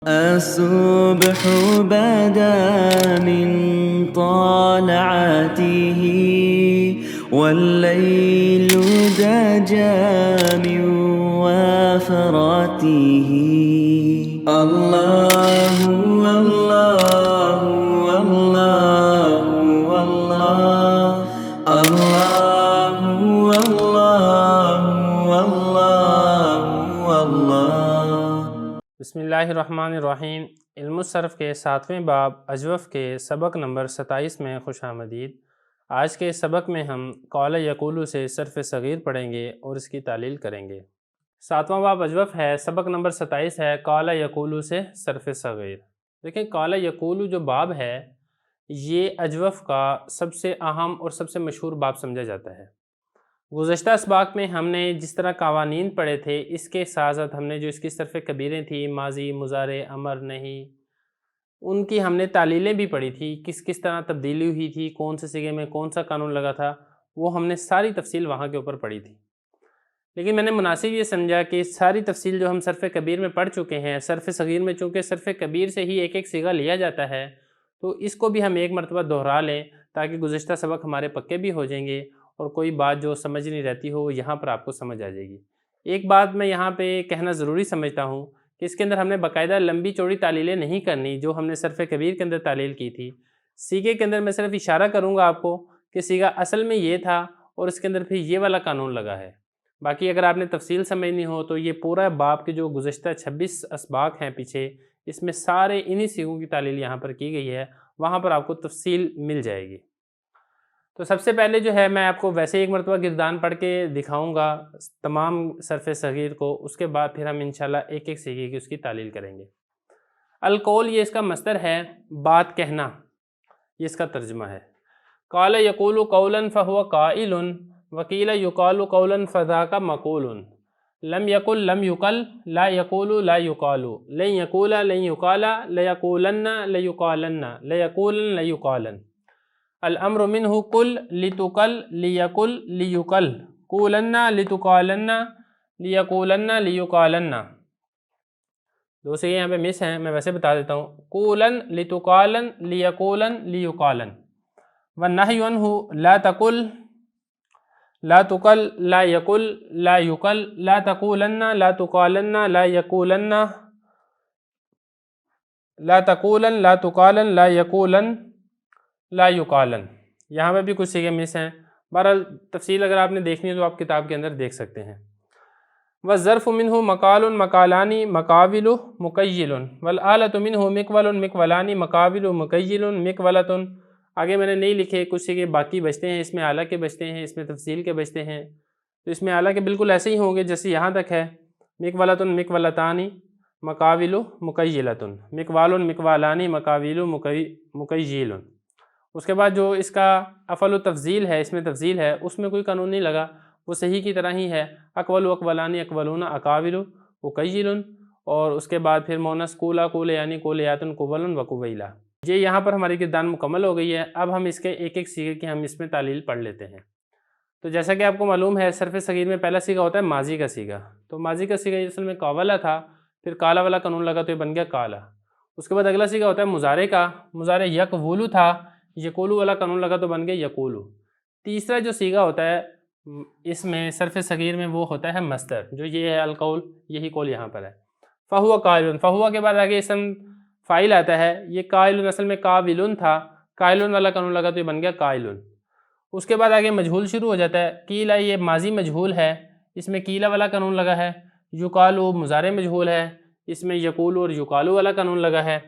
الصبح بدا من طالعته والليل دجى من وفراته الله والله والله والله الله والله والله والله بسم اللہ الرحمن الرحیم۔ علم الصرف کے 7ویں باب اجوف کے سبق نمبر 27 میں خوش آمدید۔ آج کے سبق میں ہم قال یقول سے صرف صغیر پڑھیں گے اور اس کی تعلیل کریں گے۔ 7واں باب اجوف ہے، سبق نمبر 27 ہے قال یقول سے صرف صغیر۔ دیکھیں قال یقول جو باب ہے یہ اجوف کا سب سے اہم اور سب سے مشہور باب سمجھا جاتا ہے۔ گزشتہ اسباق میں ہم نے جس طرح قوانین پڑھے تھے اس کے ساتھ ساتھ ہم نے جو اس کی صرف کبیریں تھیں، ماضی، مضارع، امر، نہیں، ان کی ہم نے تعلیلیں بھی پڑھی تھی، کس کس طرح تبدیلی ہوئی تھی، کون سے صیغے میں کون سا قانون لگا تھا، وہ ہم نے ساری تفصیل وہاں کے اوپر پڑھی تھی۔ لیکن میں نے مناسب یہ سمجھا کہ ساری تفصیل جو ہم صرف کبیر میں پڑھ چکے ہیں، صرف صغیر میں چونکہ صرف کبیر سے ہی ایک ایک صیغہ لیا جاتا ہے تو اس کو بھی ہم ایک مرتبہ دہرا لیں تاکہ گزشتہ سبق ہمارے پکے بھی ہو جائیں گے اور کوئی بات جو سمجھ نہیں رہتی ہو یہاں پر آپ کو سمجھ آ جائے گی۔ ایک بات میں یہاں پہ کہنا ضروری سمجھتا ہوں کہ اس کے اندر ہم نے باقاعدہ لمبی چوڑی تعلیلیں نہیں کرنی جو ہم نے صرف کبیر کے اندر تعلیل کی تھی۔ صیغے کے اندر میں صرف اشارہ کروں گا آپ کو کہ صیغہ اصل میں یہ تھا اور اس کے اندر پھر یہ والا قانون لگا ہے۔ باقی اگر آپ نے تفصیل سمجھنی ہو تو یہ پورا باب کے جو گزشتہ 26 اسباق ہیں پیچھے، اس میں سارے انہی صیغوں کی تعلیل یہاں پر کی گئی ہے، وہاں پر آپ کو تفصیل مل جائے گی۔ تو سب سے پہلے جو ہے میں آپ کو ویسے ایک مرتبہ گردان پڑھ کے دکھاؤں گا تمام صرف صغیر کو، اس کے بعد پھر ہم انشاءاللہ ایک ایک صیغے کی اس کی تعلیل کریں گے۔ القول یہ اس کا مصدر ہے، بات کہنا، یہ اس کا ترجمہ ہے۔ قال یقول قولا فهو قائل وقیل یقال قولا فذاک مقول لم یقل لم یقل لا یقول لا یقال لن یقول لن یقال لیقولن لیقالن لیقولن لیقالن الامر منہ قل لتقل لیقل لیقل قولن لتقالن لیقولن لیقالن۔ دو سے یہاں پہ مس ہیں، میں ویسے بتا دیتا ہوں۔ قولن لتقالن لیقولن لیقالن والنہی عنہ لا تقل لا تقل لا یقل لا یقل لا تقولن لا تقالن لا یقولن لا تقولن لا تقالن لا یقولن لا یقالن۔ یہاں پہ بھی کچھ صیغے مس ہیں، بہرحال تفصیل اگر آپ نے دیکھنی ہے تو آپ کتاب کے اندر دیکھ سکتے ہیں۔ والظرف منہ مقال مقالان مقابل مقیل والآلۃ منہ مقول مقولان مقابل مقیل مقولۃ۔ آگے میں نے نہیں لکھے، کچھ صیغے باقی بچتے ہیں، اس میں اعلیٰ کے بچتے ہیں، اس میں تفصیل کے بچتے ہیں، تو اس میں اعلیٰ کے بالکل ایسے ہی ہوں گے جیسے یہاں تک ہے۔ مقولۃ مقولتان مقابل مقیلۃ مقوال مقوالان مقابل مقیل۔ اس کے بعد جو اس کا افعل و تفضیل ہے، اس میں تفضیل ہے، اس میں کوئی قانون نہیں لگا، وہ صحیح کی طرح ہی ہے۔ اقول اقولان اقولون اقابل وقیل، اور اس کے بعد پھر مونس کولا کولیانی کولیات قبل وقبیلہ۔ یہ یہاں پر ہماری گردان مکمل ہو گئی ہے۔ اب ہم اس کے ایک ایک صیغے کی ہم اس میں تعلیل پڑھ لیتے ہیں۔ تو جیسا کہ آپ کو معلوم ہے صرف صغیر میں پہلا صیغہ ہوتا ہے ماضی کا صیغہ، تو ماضی کا صیغہ اصل میں قاولا تھا، پھر کالا والا قانون لگا تو یہ بن گیا کالا۔ اس کے بعد اگلا صیغہ ہوتا ہے مضارع کا، مضارع یقولو تھا، یقولو والا قانون لگا تو بن گیا یقولو۔ تیسرا جو صیغہ ہوتا ہے اس میں صرف صغیر میں وہ ہوتا ہے مصدر، جو یہ ہے القول، یہی قول یہاں پر ہے۔ فہو قائل، فہو کے بعد آگے اسم فاعل آتا ہے، یہ قائل اصل میں قابل تھا، قائل والا قانون لگا تو یہ بن گیا قائل۔ اس کے بعد آگے مجہول شروع ہو جاتا ہے۔ قیلا یہ ماضی مجہول ہے، اس میں قیلا والا قانون لگا ہے۔ یقالو مضارع مجہول ہے، اس میں یقول اور یقالو والا قانون لگا ہے۔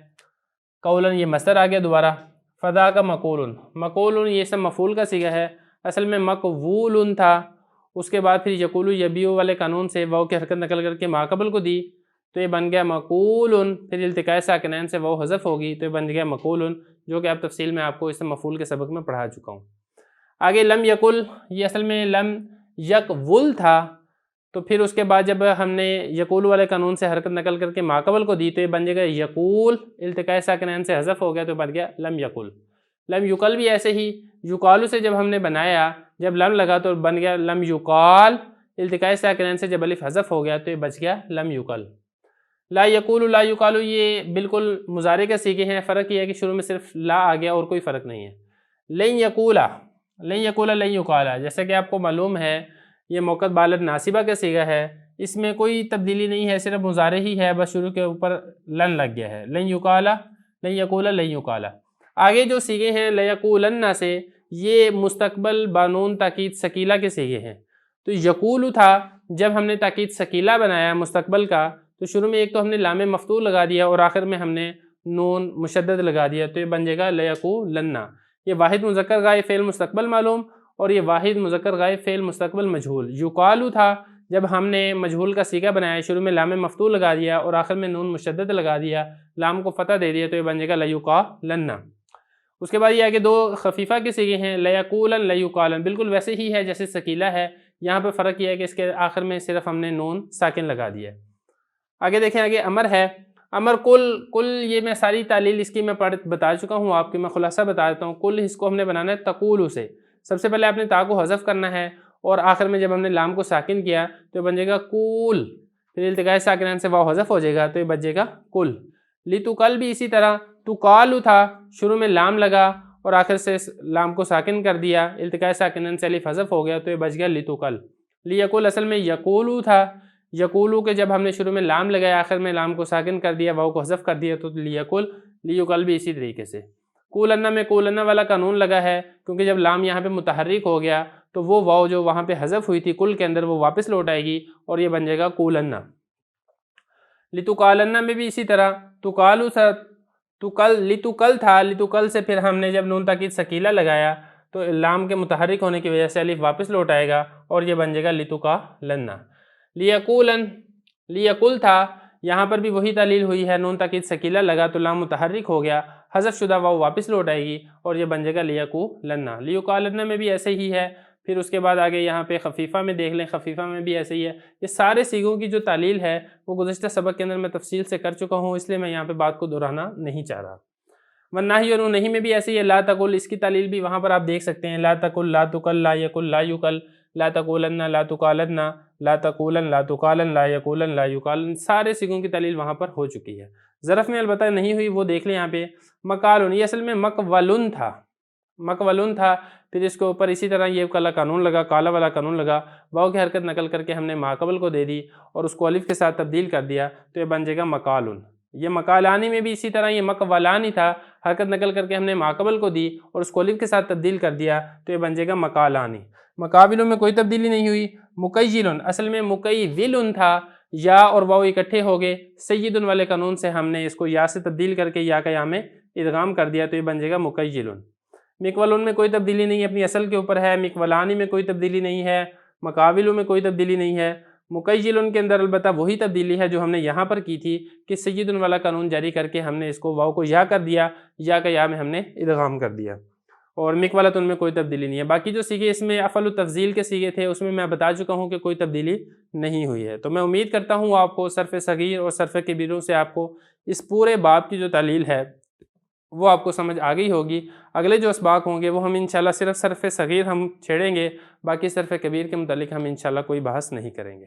قولن یہ مصدر آ گیا دوبارہ۔ فدا کا مقول، مقول یہ سب مفعول کا صیغہ ہے، اصل میں مقبول تھا۔ اس کے بعد پھر یقولو یبیو والے قانون سے واو کی حرکت نقل کر کے ماقبل کو دی تو یہ بن گیا مقول، پھر التقاء ساکنین سے واو حذف ہوگی تو یہ بن گیا مقول، جو کہ اب تفصیل میں آپ کو اس مفعول کے سبق میں پڑھا چکا ہوں۔ آگے لم یقل، یہ اصل میں لم یقول تھا، تو پھر اس کے بعد جب ہم نے یقول والے قانون سے حرکت نقل کر کے ماقبل کو دی تو یہ بن جائے گا یقول، التقاء ساکنین سے حذف ہو گیا تو بن گیا لم یقل۔ لم یقل بھی ایسے ہی، یقالو سے جب ہم نے بنایا، جب لم لگا تو بن گیا لم یقال، التقاء ساکنین سے جب الف حذف ہو گیا تو یہ بچ گیا لم یقل۔ لا یقول لا یقال یہ بالکل مضارع کے صیغے ہیں، فرق یہ ہے کہ شروع میں صرف لا آ گیا اور کوئی فرق نہیں ہے۔ لن یقولا، لن یقولا لن یقالا، جیسا کہ آپ کو معلوم ہے یہ موقع بالغ ناصبہ کا صیغہ ہے، اس میں کوئی تبدیلی نہیں ہے، صرف مضارع ہی ہے، بس شروع کے اوپر لن لگ گیا ہے۔ لن یقالا، لن یقولا لن یقالا۔ آگے جو صیغے ہیں لیقولن سے، یہ مستقبل بانون تاکید ثقیلہ کے صیغے ہیں۔ تو یقول تھا، جب ہم نے تاکید ثقیلہ بنایا مستقبل کا تو شروع میں ایک تو ہم نے لام مفتوح لگا دیا اور آخر میں ہم نے نون مشدد لگا دیا، تو یہ بن جائے گا لیقولن۔ یہ واحد مذکر غائب فعل مستقبل معلوم اور یہ واحد مذکر غائب فعل مستقبل مجہول۔ یقالو تھا، جب ہم نے مجہول کا صیغہ بنایا، شروع میں لام مفتوح لگا دیا اور آخر میں نون مشدد لگا دیا، لام کو فتح دے دیا، تو یہ بن جائے گا لیقالن۔ اس کے بعد یہ آگے دو خفیفہ کے صیغے ہیں، لیقولن لیقالن، بالکل ویسے ہی ہے جیسے ثقیلہ ہے، یہاں پہ فرق یہ ہے کہ اس کے آخر میں صرف ہم نے نون ساکن لگا دیا۔ آگے دیکھیں، آگے امر ہے، امر کل یہ میں ساری تعلیل اس کی میں بتا چکا ہوں آپ کے، میں خلاصہ بتا دیتا ہوں۔ کل اس کو ہم نے بنانا ہے تقول سے، سب سے پہلے آپ نے تا کو حذف کرنا ہے اور آخر میں جب ہم نے لام کو ساکن کیا تو یہ بن جائے گا کول، پھر التقاء ساکنین سے واو حذف ہو جائے گا تو یہ بن جائے گا کل۔ لتقل بھی اسی طرح، تقالو تھا، شروع میں لام لگا اور آخر سے لام کو ساکن کر دیا، التقاء ساکنین سے الف حذف ہو گیا تو یہ بچ گیا لتقل۔ لیقول اصل میں یقولو تھا، یقولو کے جب ہم نے شروع میں لام لگایا آخر میں لام کو ساکن کر دیا، واو کو حذف کر دیا تو لیقل، لیقل بھی اسی طریقے سے۔ کولنا میں کولنا والا قانون لگا ہے، کیونکہ جب لام یہاں پہ متحرک ہو گیا تو وہ واو جو وہاں پہ حذف ہوئی تھی کل کے اندر وہ واپس لوٹ آئے گی اور یہ بن جائے گا کولنا۔ لتقالنا میں بھی اسی طرح، تقالو تھا، لتقل تھا، لتقل سے پھر ہم نے جب نون تاکید ثقیلہ لگایا تو لام کے متحرک ہونے کی وجہ سے الف واپس لوٹ آئے گا اور یہ بن جائے گا لتقالنا۔ لیقولن، لیقل تھا، یہاں پر بھی وہی تعلیل ہوئی ہے، نون تاکید ثقیلہ لگا تو لام متحرک ہو گیا، حذف شدہ واو واپس لوٹ آئے گی اور یہ بن جائے گا لیقولن۔ لیقالن میں بھی ایسے ہی ہے، پھر اس کے بعد آگے یہاں پہ خفیفہ میں دیکھ لیں، خفیفہ میں بھی ایسے ہی ہے۔ یہ سارے صیغوں کی جو تعلیل ہے وہ گزشتہ سبق کے اندر میں تفصیل سے کر چکا ہوں، اس لیے میں یہاں پہ بات کو دہرانا نہیں چاہ رہا۔ والنہی اور نہیں میں بھی ایسے ہی ہے، لا تقل، اس کی تعلیل بھی وہاں پر آپ دیکھ سکتے ہیں، لا تقل، لا تقل، لا یقل، لا یقل، لا تقولن، لا تقالن، لا تقولن، لا تقالن، لا یقولن، لا یقالن، سارے صیغوں کی تعلیل وہاں پر ہو چکی ہے۔ ظرف میں البتہ نہیں ہوئی، وہ دیکھ لیں یہاں پہ۔ مقالن، یہ اصل میں مقولن تھا، مقولن تھا، پھر اس کے اوپر اسی طرح یہ کالا قانون لگا، کالا والا قانون لگا، واو کی حرکت نقل کر کے ہم نے ماقبل کو دے دی اور اس کو الف کے ساتھ تبدیل کر دیا تو یہ بن جائے گا مقالن۔ یہ مقالانی میں بھی اسی طرح یہ مقولانی تھا، حرکت نقل کر کے ہم نے ماقبل کو دی اور اس کو الف کے ساتھ تبدیل کر دیا تو یہ بن جائے گا مقالانی۔ مقابلوں میں کوئی تبدیلی نہیں ہوئی۔ مقیلن، اصل میں مقیولن تھا، یا اور واو اکٹھے ہو گئے، سیدن والے قانون سے ہم نے اس کو یا سے تبدیل کر کے یا کا یا میں ادغام کر دیا تو یہ بن جائے گا مقیلن۔ مقولن میں کوئی تبدیلی نہیں ہے، اپنی اصل کے اوپر ہے۔ مقولانی میں کوئی تبدیلی نہیں ہے، مقابلوں میں کوئی تبدیلی نہیں ہے۔ مقیلن کے اندر البتہ وہی تبدیلی ہے جو ہم نے یہاں پر کی تھی کہ سیدن والا قانون جاری کر کے ہم نے اس کو واو کو یا کر دیا، یا کا یا میں ہم نے ادغام کر دیا، اور مقولتن میں کوئی تبدیلی نہیں ہے۔ باقی جو صیغے اس میں افعل التفضیل کے صیغے تھے اس میں بتا چکا ہوں کہ کوئی تبدیلی نہیں ہوئی ہے۔ تو میں امید کرتا ہوں آپ کو صرف صغیر اور صرف کبیروں سے آپ کو اس پورے باب کی جو تعلیل ہے وہ آپ کو سمجھ آ گئی ہوگی۔ اگلے جو اسباق ہوں گے وہ ہم انشاءاللہ صرف صرف صغیر ہم چھیڑیں گے، باقی صرف کبیر کے متعلق ہم انشاءاللہ کوئی بحث نہیں کریں گے۔